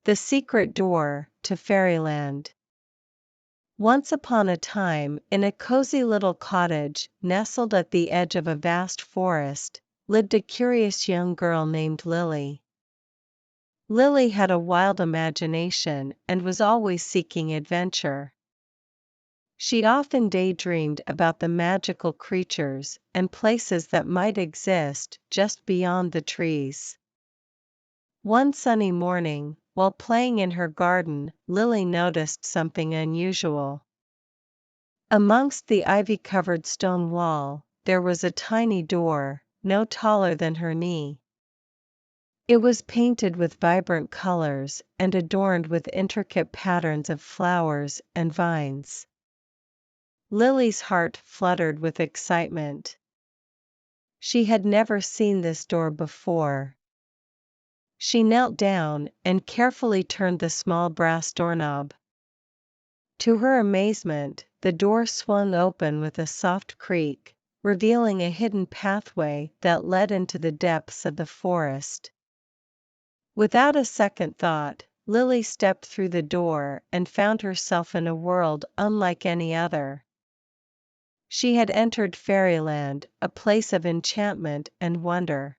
The Secret Door to Fairyland. Once upon a time, in a cozy little cottage, nestled at the edge of a vast forest, lived a curious young girl named Lily. Lily had a wild imagination and was always seeking adventure. She often daydreamed about the magical creatures and places that might exist just beyond the trees. One sunny morning, while playing in her garden, Lily noticed something unusual. Amongst the ivy-covered stone wall, there was a tiny door, no taller than her knee. It was painted with vibrant colors and adorned with intricate patterns of flowers and vines. Lily's heart fluttered with excitement. She had never seen this door before. She knelt down and carefully turned the small brass doorknob. To her amazement, the door swung open with a soft creak, revealing a hidden pathway that led into the depths of the forest. Without a second thought, Lily stepped through the door and found herself in a world unlike any other. She had entered Fairyland, a place of enchantment and wonder.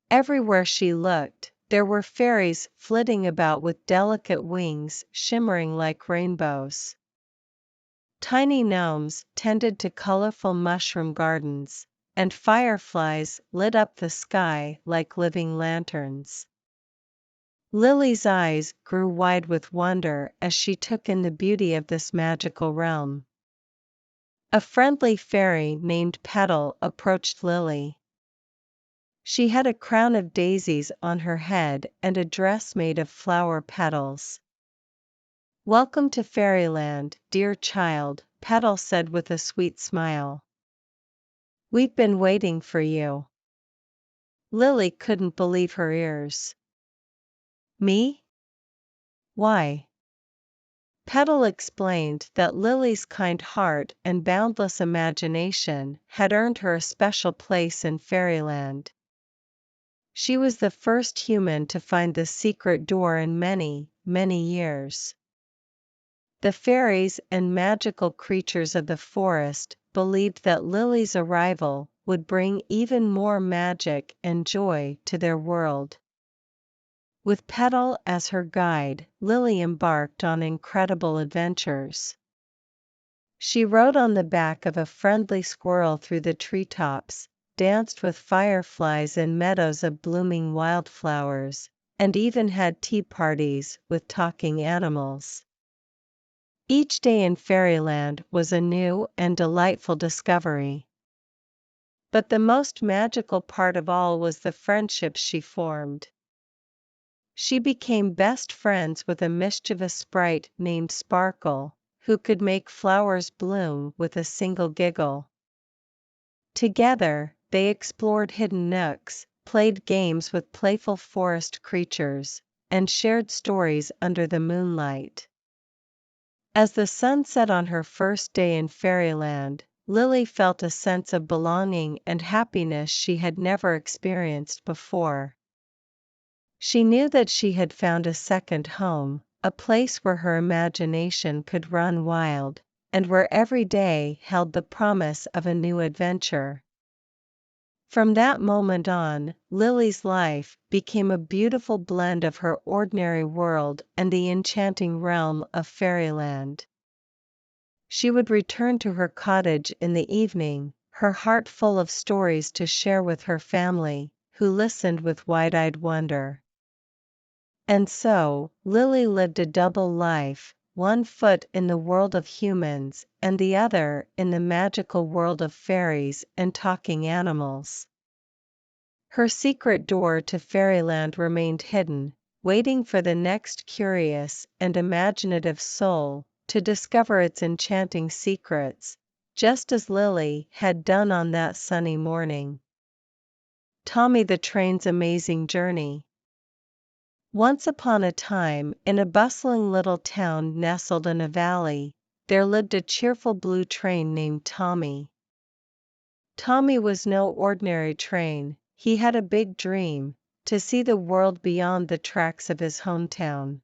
Everywhere she looked, there were fairies flitting about with delicate wings shimmering like rainbows. Tiny gnomes tended to colorful mushroom gardens, and fireflies lit up the sky like living lanterns. Lily's eyes grew wide with wonder as she took in the beauty of this magical realm. A friendly fairy named Petal approached Lily. She had a crown of daisies on her head and a dress made of flower petals. "Welcome to Fairyland, dear child," Petal said with a sweet smile. "We've been waiting for you." Lily couldn't believe her ears. "Me? Why?" Petal explained that Lily's kind heart and boundless imagination had earned her a special place in Fairyland. She was the first human to find the secret door in many, many years. The fairies and magical creatures of the forest believed that Lily's arrival would bring even more magic and joy to their world. With Petal as her guide, Lily embarked on incredible adventures. She rode on the back of a friendly squirrel through the treetops, danced with fireflies in meadows of blooming wildflowers, and even had tea parties with talking animals. Each day in Fairyland was a new and delightful discovery. But the most magical part of all was the friendships she formed. She became best friends with a mischievous sprite named Sparkle, who could make flowers bloom with a single giggle. Together, they explored hidden nooks, played games with playful forest creatures, and shared stories under the moonlight. As the sun set on her first day in Fairyland, Lily felt a sense of belonging and happiness she had never experienced before. She knew that she had found a second home, a place where her imagination could run wild, and where every day held the promise of a new adventure. From that moment on, Lily's life became a beautiful blend of her ordinary world and the enchanting realm of Fairyland. She would return to her cottage in the evening, her heart full of stories to share with her family, who listened with wide-eyed wonder. And so, Lily lived a double life, one foot in the world of humans and the other in the magical world of fairies and talking animals. Her secret door to Fairyland remained hidden, waiting for the next curious and imaginative soul to discover its enchanting secrets, just as Lily had done on that sunny morning. Tommy the Train's amazing journey. Once upon a time, in a bustling little town nestled in a valley, there lived a cheerful blue train named Tommy. Tommy was no ordinary train, he had a big dream, to see the world beyond the tracks of his hometown.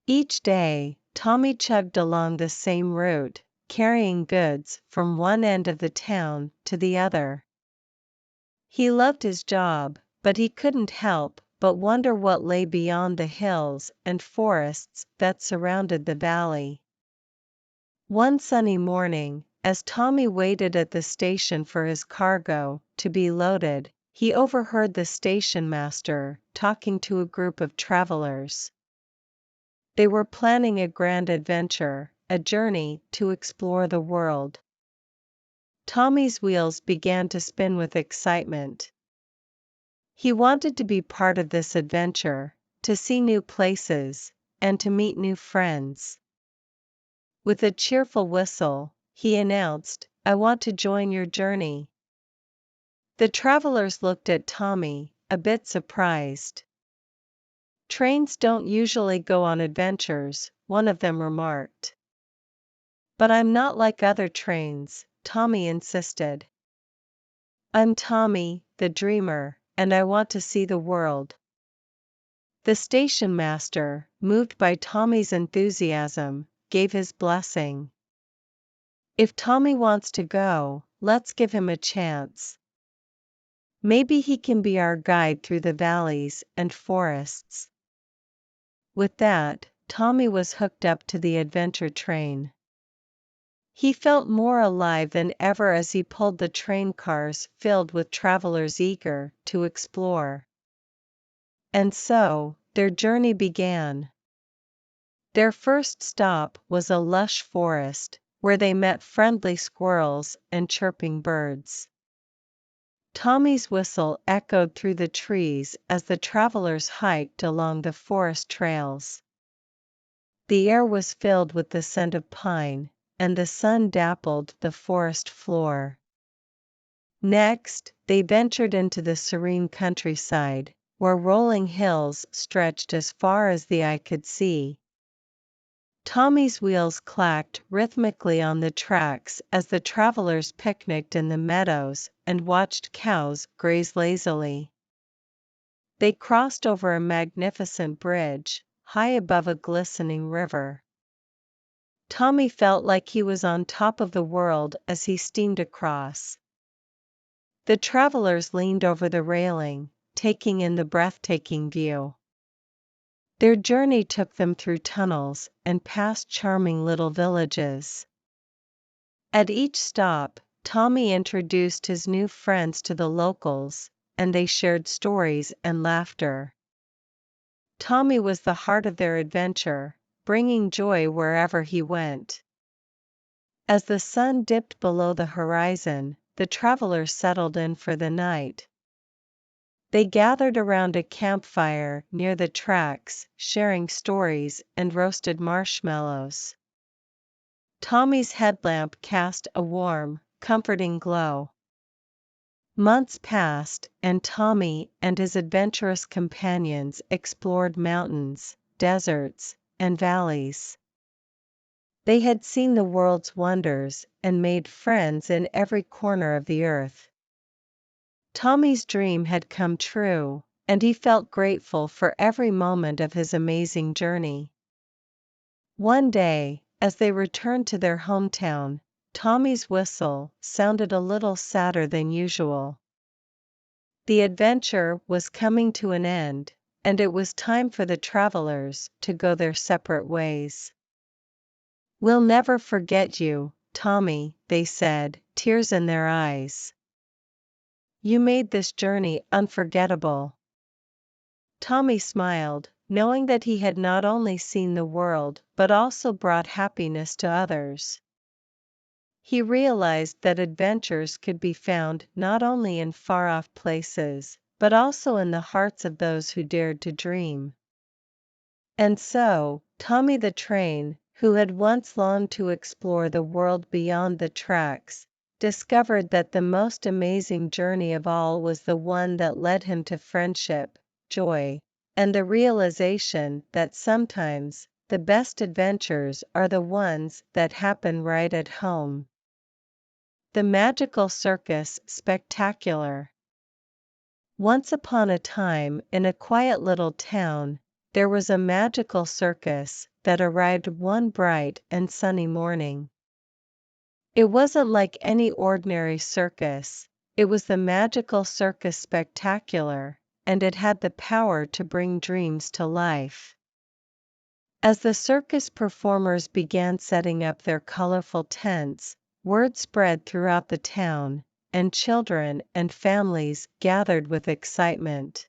Each day, Tommy chugged along the same route, carrying goods from one end of the town to the other. He loved his job, but he couldn't help but wonder what lay beyond the hills and forests that surrounded the valley. One sunny morning, as Tommy waited at the station for his cargo to be loaded, he overheard the station master talking to a group of travelers. They were planning a grand adventure, a journey to explore the world. Tommy's wheels began to spin with excitement. He wanted to be part of this adventure, to see new places, and to meet new friends. With a cheerful whistle, he announced, "I want to join your journey." The travelers looked at Tommy, a bit surprised. "Trains don't usually go on adventures," one of them remarked. "But I'm not like other trains," Tommy insisted. "I'm Tommy, the dreamer, and I want to see the world." The station master, moved by Tommy's enthusiasm, gave his blessing. "If Tommy wants to go, let's give him a chance. Maybe he can be our guide through the valleys and forests." With that, Tommy was hooked up to the adventure train. He felt more alive than ever as he pulled the train cars filled with travelers eager to explore. And so, their journey began. Their first stop was a lush forest, where they met friendly squirrels and chirping birds. Tommy's whistle echoed through the trees as the travelers hiked along the forest trails. The air was filled with the scent of pine, and the sun dappled the forest floor. Next, they ventured into the serene countryside, where rolling hills stretched as far as the eye could see. Tommy's wheels clacked rhythmically on the tracks as the travelers picnicked in the meadows and watched cows graze lazily. They crossed over a magnificent bridge, high above a glistening river. Tommy felt like he was on top of the world as he steamed across. The travelers leaned over the railing, taking in the breathtaking view. Their journey took them through tunnels and past charming little villages. At each stop, Tommy introduced his new friends to the locals, and they shared stories and laughter. Tommy was the heart of their adventure, bringing joy wherever he went. As the sun dipped below the horizon, the travelers settled in for the night. They gathered around a campfire near the tracks, sharing stories and roasted marshmallows. Tommy's headlamp cast a warm, comforting glow. Months passed, and Tommy and his adventurous companions explored mountains, deserts, and valleys. They had seen the world's wonders and made friends in every corner of the earth. Tommy's dream had come true, and he felt grateful for every moment of his amazing journey. One day, as they returned to their hometown, Tommy's whistle sounded a little sadder than usual. The adventure was coming to an end, and it was time for the travelers to go their separate ways. "We'll never forget you, Tommy," they said, tears in their eyes. "You made this journey unforgettable." Tommy smiled, knowing that he had not only seen the world but also brought happiness to others. He realized that adventures could be found not only in far-off places, but also in the hearts of those who dared to dream. And so, Tommy the train, who had once longed to explore the world beyond the tracks, discovered that the most amazing journey of all was the one that led him to friendship, joy, and the realization that sometimes the best adventures are the ones that happen right at home. The Magical Circus Spectacular. Once upon a time, in a quiet little town, there was a magical circus that arrived one bright and sunny morning. It wasn't like any ordinary circus, it was the magical circus spectacular, and it had the power to bring dreams to life. As the circus performers began setting up their colorful tents, word spread throughout the town, and children and families gathered with excitement.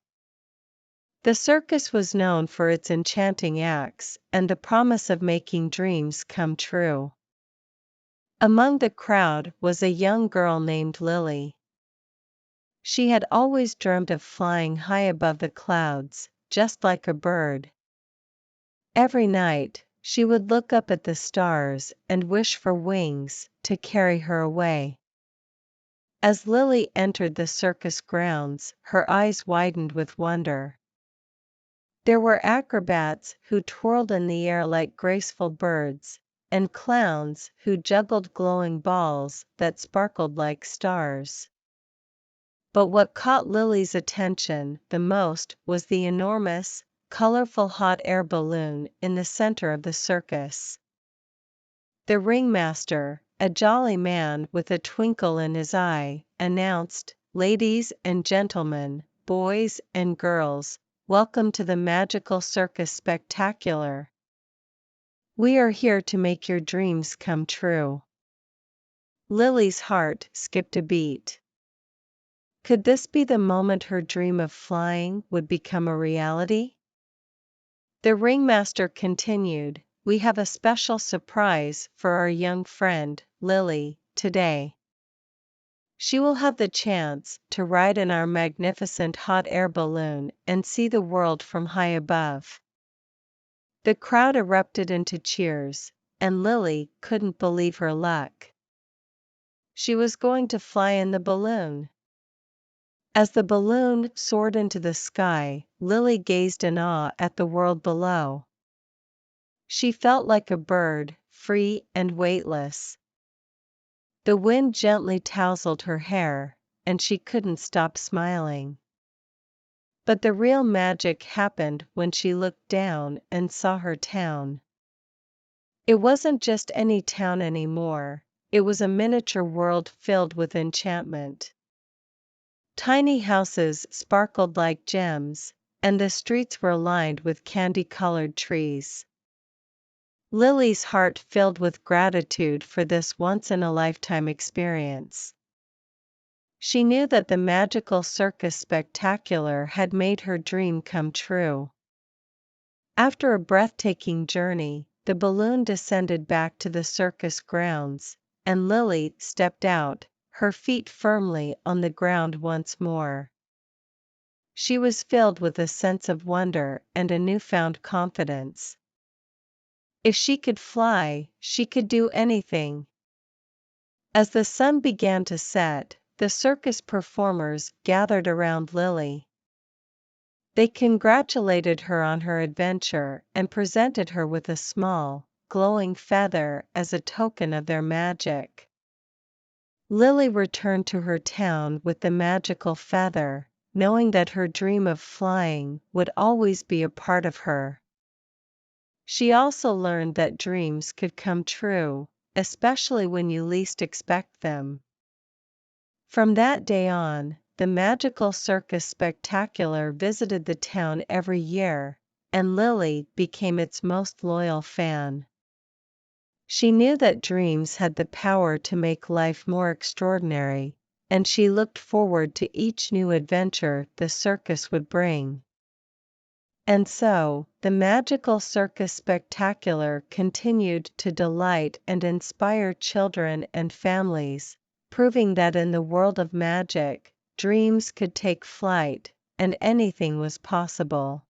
The circus was known for its enchanting acts and the promise of making dreams come true. Among the crowd was a young girl named Lily. She had always dreamed of flying high above the clouds, just like a bird. Every night, she would look up at the stars and wish for wings to carry her away. As Lily entered the circus grounds, her eyes widened with wonder. There were acrobats who twirled in the air like graceful birds, and clowns who juggled glowing balls that sparkled like stars. But what caught Lily's attention the most was the enormous, colorful hot air balloon in the center of the circus. The ringmaster, a jolly man with a twinkle in his eye, announced, "Ladies and gentlemen, boys and girls, welcome to the magical circus spectacular. We are here to make your dreams come true." Lily's heart skipped a beat. Could this be the moment her dream of flying would become a reality? The ringmaster continued, "We have a special surprise for our young friend, Lily, today. She will have the chance to ride in our magnificent hot air balloon and see the world from high above." The crowd erupted into cheers, and Lily couldn't believe her luck. She was going to fly in the balloon. As the balloon soared into the sky, Lily gazed in awe at the world below. She felt like a bird, free and weightless. The wind gently tousled her hair, and she couldn't stop smiling. But the real magic happened when she looked down and saw her town. It wasn't just any town anymore, it was a miniature world filled with enchantment. Tiny houses sparkled like gems, and the streets were lined with candy-colored trees. Lily's heart filled with gratitude for this once-in-a-lifetime experience. She knew that the magical circus spectacular had made her dream come true. After a breathtaking journey, the balloon descended back to the circus grounds, and Lily stepped out, her feet firmly on the ground once more. She was filled with a sense of wonder and a newfound confidence. If she could fly, she could do anything. As the sun began to set, the circus performers gathered around Lily. They congratulated her on her adventure and presented her with a small, glowing feather as a token of their magic. Lily returned to her town with the magical feather, knowing that her dream of flying would always be a part of her. She also learned that dreams could come true, especially when you least expect them. From that day on, the magical circus spectacular visited the town every year, and Lily became its most loyal fan. She knew that dreams had the power to make life more extraordinary, and she looked forward to each new adventure the circus would bring. And so, the magical circus spectacular continued to delight and inspire children and families, proving that in the world of magic, dreams could take flight, and anything was possible.